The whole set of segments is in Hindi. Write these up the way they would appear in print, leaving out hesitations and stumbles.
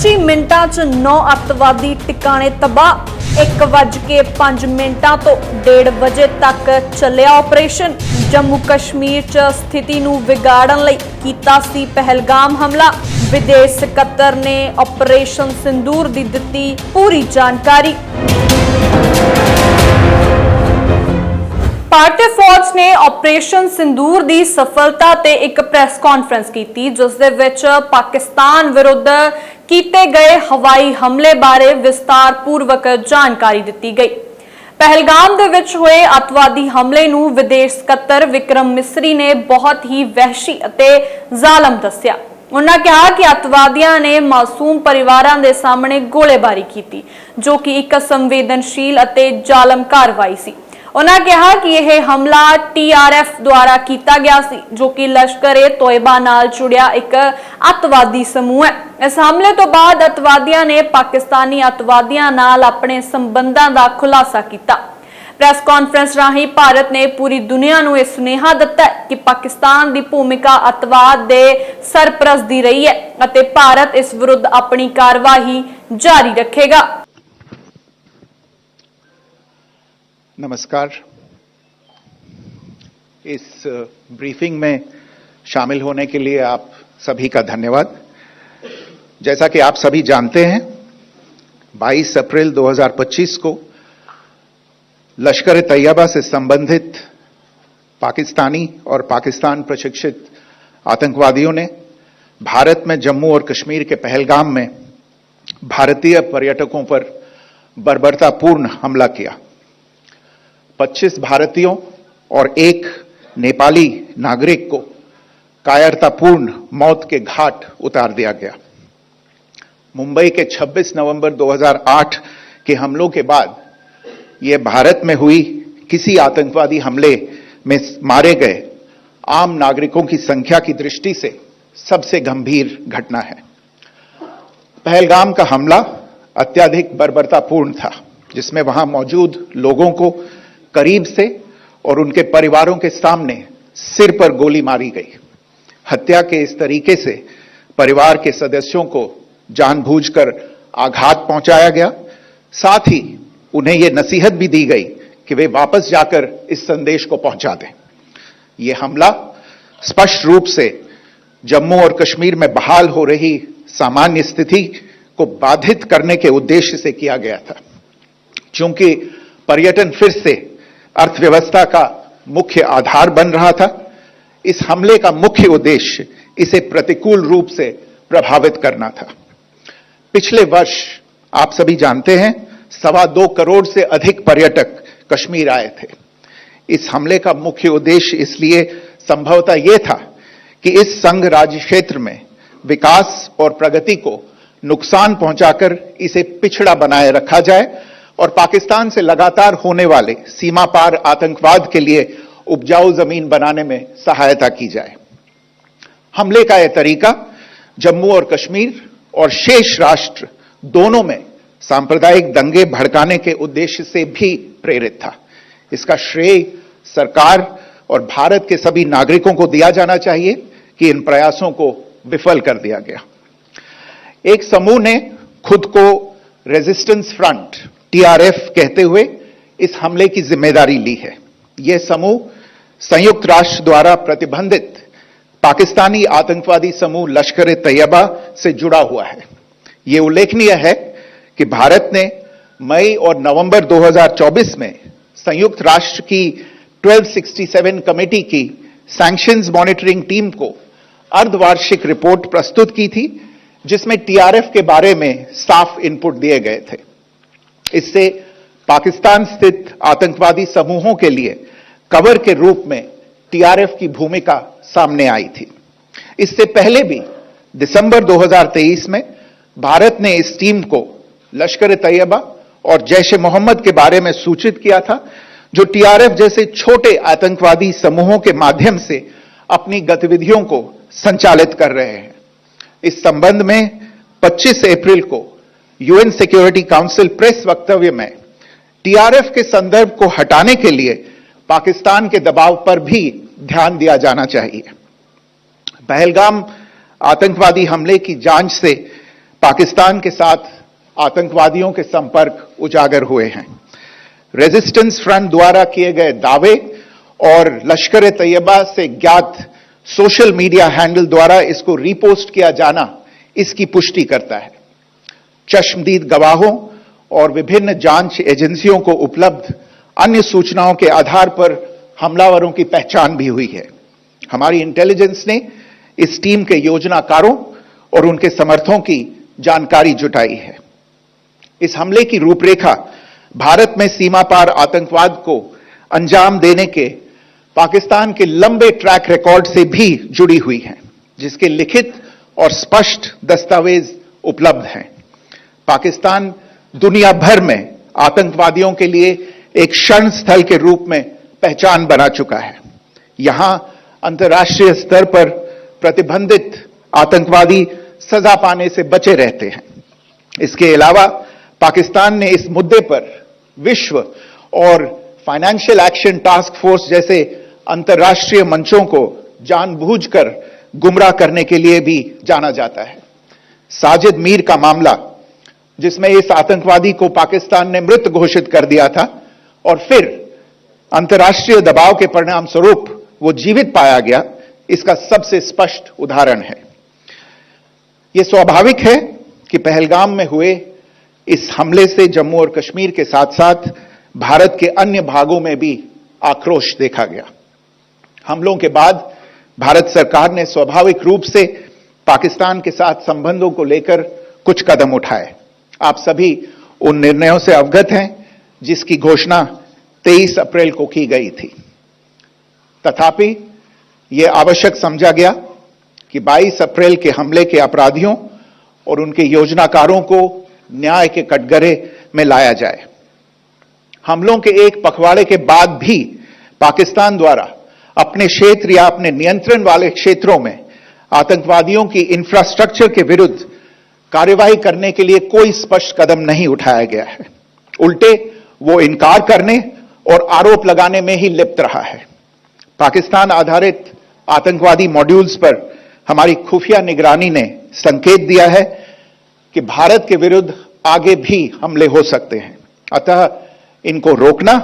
25 ਮਿੰਟਾਂ 'ਚ 9 ਅੱਤਵਾਦੀ ਟਿਕਾਣੇ ਤਬਾਹ। 1:05 ਤੋਂ 1:30 ਵਜੇ ਤੱਕ ਚੱਲਿਆ ਆਪਰੇਸ਼ਨ। जम्मू कश्मीर च स्थिति नूं विगाड़न लई कीता सी पहलगाम हमला। विदेश सकत्तर ने ऑपरेशन सिंदूर दी दित्ती पूरी जानकारी। भारतीय फौज ने ऑपरेशन सिंदूर दी सफलता ते एक प्रेस कॉन्फ्रेंस की, जिस दे विच पाकिस्तान विरुद्ध कीते गए हवाई हमले बारे विस्तारपूर्वक जानकारी दित्ती गई। पहलगाम दे विच होए अतवादी हमले नूं विदेश सकत्तर विक्रम मिसरी ने बहुत ही वहशी अते जालम दस्सिया। उन्होंने कहा कि अतवादियों ने मासूम परिवारों के सामने गोलेबारी की, जो कि एक संवेदनशील अते जालम कार्रवाई सी। उन्होंने कहा कि यह हमला TRF द्वारा किया गया सी, जो कि लश्कर-ए-तोयबा नाल जुड़िया एक अतवादी समूह है। इस हमले तो बाद अतवादियों ने पाकिस्तानी अतवादियों नाल अपने संबंधों का खुलासा किया। प्रेस कॉन्फ्रेंस राही भारत ने पूरी दुनिया नूं यह सुनेहा दिता कि पाकिस्तान की भूमिका अतवाद के सरपरस्त दी रही है अते भारत इस विरुद्ध अपनी कार्रवाई जारी रखेगा। नमस्कार। इस ब्रीफिंग में शामिल होने के लिए आप सभी का धन्यवाद। जैसा कि आप सभी जानते हैं, 22 अप्रैल 2025 को लश्कर-ए-तैयबा से संबंधित पाकिस्तानी और पाकिस्तान प्रशिक्षित आतंकवादियों ने भारत में जम्मू और कश्मीर के पहलगाम में भारतीय पर्यटकों पर बर्बरतापूर्ण हमला किया। 25 भारतीयों और एक नेपाली नागरिक को कायरतापूर्ण मौत के घाट उतार दिया गया। मुंबई के 26 नवंबर 2008 के हमलों के बाद यह भारत में हुई किसी आतंकवादी हमले में मारे गए आम नागरिकों की संख्या की दृष्टि से सबसे गंभीर घटना है। पहलगाम का हमला अत्यधिक बर्बरतापूर्ण था, जिसमें वहां मौजूद लोगों को करीब से और उनके परिवारों के सामने सिर पर गोली मारी गई। हत्या के इस तरीके से परिवार के सदस्यों को जानबूझकर आघात पहुंचाया गया। साथ ही उन्हें यह नसीहत भी दी गई कि वे वापस जाकर इस संदेश को पहुंचा दें। यह हमला स्पष्ट रूप से जम्मू और कश्मीर में बहाल हो रही सामान्य स्थिति को बाधित करने के उद्देश्य से किया गया था। चूंकि पर्यटन फिर से अर्थव्यवस्था का मुख्य आधार बन रहा था, इस हमले का मुख्य उद्देश्य इसे प्रतिकूल रूप से प्रभावित करना था। पिछले वर्ष आप सभी जानते हैं 2.25 करोड़ से अधिक पर्यटक कश्मीर आए थे। इस हमले का मुख्य उद्देश्य इसलिए संभवतः यह था कि इस संघ राज्य क्षेत्र में विकास और प्रगति को नुकसान पहुंचाकर इसे पिछड़ा बनाए रखा जाए और पाकिस्तान से लगातार होने वाले सीमा पार आतंकवाद के लिए उपजाऊ जमीन बनाने में सहायता की जाए। हमले का यह तरीका जम्मू और कश्मीर और शेष राष्ट्र दोनों में सांप्रदायिक दंगे भड़काने के उद्देश्य से भी प्रेरित था। इसका श्रेय सरकार और भारत के सभी नागरिकों को दिया जाना चाहिए कि इन प्रयासों को विफल कर दिया गया। एक समूह ने खुद को रेजिस्टेंस फ्रंट TRF कहते हुए इस हमले की जिम्मेदारी ली है। यह समूह संयुक्त राष्ट्र द्वारा प्रतिबंधित पाकिस्तानी आतंकवादी समूह लश्कर-ए-तैयबा से जुड़ा हुआ है। यह उल्लेखनीय है कि भारत ने मई और नवंबर 2024 में संयुक्त राष्ट्र की 1267 कमेटी की सैंक्शंस मॉनिटरिंग टीम को अर्धवार्षिक रिपोर्ट प्रस्तुत की थी, जिसमें TRF के बारे में साफ इनपुट दिए गए थे। इससे पाकिस्तान स्थित आतंकवादी समूहों के लिए कवर के रूप में TRF की भूमिका सामने आई थी। इससे पहले भी दिसंबर 2023 में भारत ने इस टीम को लश्कर-ए-तैयबा और जैश-ए-मोहम्मद के बारे में सूचित किया था, जो TRF जैसे छोटे आतंकवादी समूहों के माध्यम से अपनी गतिविधियों को संचालित कर रहे हैं। इस संबंध में 25 अप्रैल को UN सिक्योरिटी काउंसिल प्रेस वक्तव्य में TRF के संदर्भ को हटाने के लिए पाकिस्तान के दबाव पर भी ध्यान दिया जाना चाहिए। पहलगाम आतंकवादी हमले की जांच से पाकिस्तान के साथ आतंकवादियों के संपर्क उजागर हुए हैं। रेजिस्टेंस फ्रंट द्वारा किए गए दावे और लश्कर ए तैयबा से ज्ञात सोशल मीडिया हैंडल द्वारा इसको रीपोस्ट किया जाना इसकी पुष्टि करता है। चश्मदीद गवाहों और विभिन्न जांच एजेंसियों को उपलब्ध अन्य सूचनाओं के आधार पर हमलावरों की पहचान भी हुई है। हमारी इंटेलिजेंस ने इस टीम के योजनाकारों और उनके समर्थकों की जानकारी जुटाई है। इस हमले की रूपरेखा भारत में सीमा पार आतंकवाद को अंजाम देने के पाकिस्तान के लंबे ट्रैक रिकॉर्ड से भी जुड़ी हुई है, जिसके लिखित और स्पष्ट दस्तावेज उपलब्ध हैं। पाकिस्तान दुनिया भर में आतंकवादियों के लिए एक शरण स्थल के रूप में पहचान बना चुका है। यहां अंतर्राष्ट्रीय स्तर पर प्रतिबंधित आतंकवादी सजा पाने से बचे रहते हैं। इसके अलावा पाकिस्तान ने इस मुद्दे पर विश्व और फाइनेंशियल एक्शन टास्क फोर्स जैसे अंतर्राष्ट्रीय मंचों को जानबूझकर गुमराह करने के लिए भी जाना जाता है। साजिद मीर का मामला, जिसमें इस आतंकवादी को पाकिस्तान ने मृत घोषित कर दिया था और फिर अंतर्राष्ट्रीय दबाव के परिणाम स्वरूप वो जीवित पाया गया, इसका सबसे स्पष्ट उदाहरण है। यह स्वाभाविक है कि पहलगाम में हुए इस हमले से जम्मू और कश्मीर के साथ साथ भारत के अन्य भागों में भी आक्रोश देखा गया। हमलों के बाद भारत सरकार ने स्वाभाविक रूप से पाकिस्तान के साथ संबंधों को लेकर कुछ कदम उठाए। आप सभी उन निर्णयों से अवगत हैं जिसकी घोषणा 23 अप्रैल को की गई थी। तथापि यह आवश्यक समझा गया कि 22 अप्रैल के हमले के अपराधियों और उनके योजनाकारों को न्याय के कटघरे में लाया जाए। हमलों के एक पखवाड़े के बाद भी पाकिस्तान द्वारा अपने क्षेत्र या अपने नियंत्रण वाले क्षेत्रों में आतंकवादियों की इंफ्रास्ट्रक्चर के विरुद्ध कार्यवाही करने के लिए कोई स्पष्ट कदम नहीं उठाया गया है। उल्टे वो इनकार करने और आरोप लगाने में ही लिप्त रहा है। पाकिस्तान आधारित आतंकवादी मॉड्यूल्स पर हमारी खुफिया निगरानी ने संकेत दिया है कि भारत के विरुद्ध आगे भी हमले हो सकते हैं। अतः इनको रोकना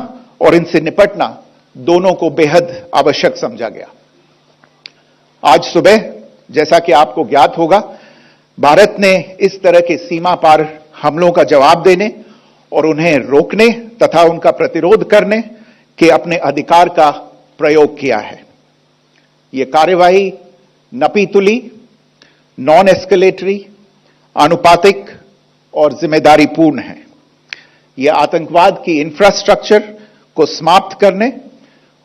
और इनसे निपटना दोनों को बेहद आवश्यक समझा गया। आज सुबह, जैसा कि आपको ज्ञात होगा, भारत ने इस तरह के सीमा पार हमलों का जवाब देने और उन्हें रोकने तथा उनका प्रतिरोध करने के अपने अधिकार का प्रयोग किया है। यह कार्यवाही नपीतुली, नॉन एस्केलेटरी, आनुपातिक और जिम्मेदारीपूर्ण है। यह आतंकवाद की इंफ्रास्ट्रक्चर को समाप्त करने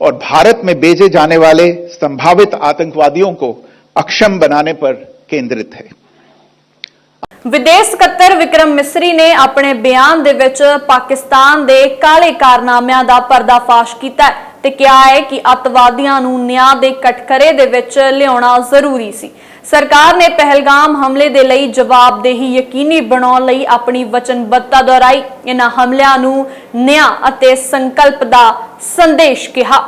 और भारत में भेजे जाने वाले संभावित आतंकवादियों को अक्षम बनाने पर केंद्रित है। विदेश ਸਕੱਤਰ ਵਿਕਰਮ ਮਿਸਰੀ ਨੇ ਆਪਣੇ ਬਿਆਨ ਦੇ ਵਿੱਚ ਪਾਕਿਸਤਾਨ ਦੇ ਕਾਲੇ ਕਾਰਨਾਮਿਆਂ ਦਾ ਪਰਦਾਫਾਸ਼ ਕੀਤਾ ਤੇ ਕਿਹਾ ਹੈ ਕਿ ਅੱਤਵਾਦੀਆਂ ਨੂੰ ਨਿਆਂ ਦੇ ਕਟਘਰੇ ਦੇ ਵਿੱਚ ਲਿਆਉਣਾ ਜ਼ਰੂਰੀ ਸੀ। ਸਰਕਾਰ ਨੇ ਪਹਿਲਗਾਮ ਹਮਲੇ ਦੇ ਲਈ ਜਵਾਬਦੇਹੀ ਯਕੀਨੀ ਬਣਾਉਣ ਲਈ ਆਪਣੀ ਵਚਨਬੱਧਤਾ ਦੁਹਰਾਈ। ਇਹਨਾਂ ਹਮਲਿਆਂ ਨੂੰ ਨਿਆਂ ਅਤੇ ਸੰਕਲਪ ਦਾ ਸੰਦੇਸ਼ ਕਿਹਾ।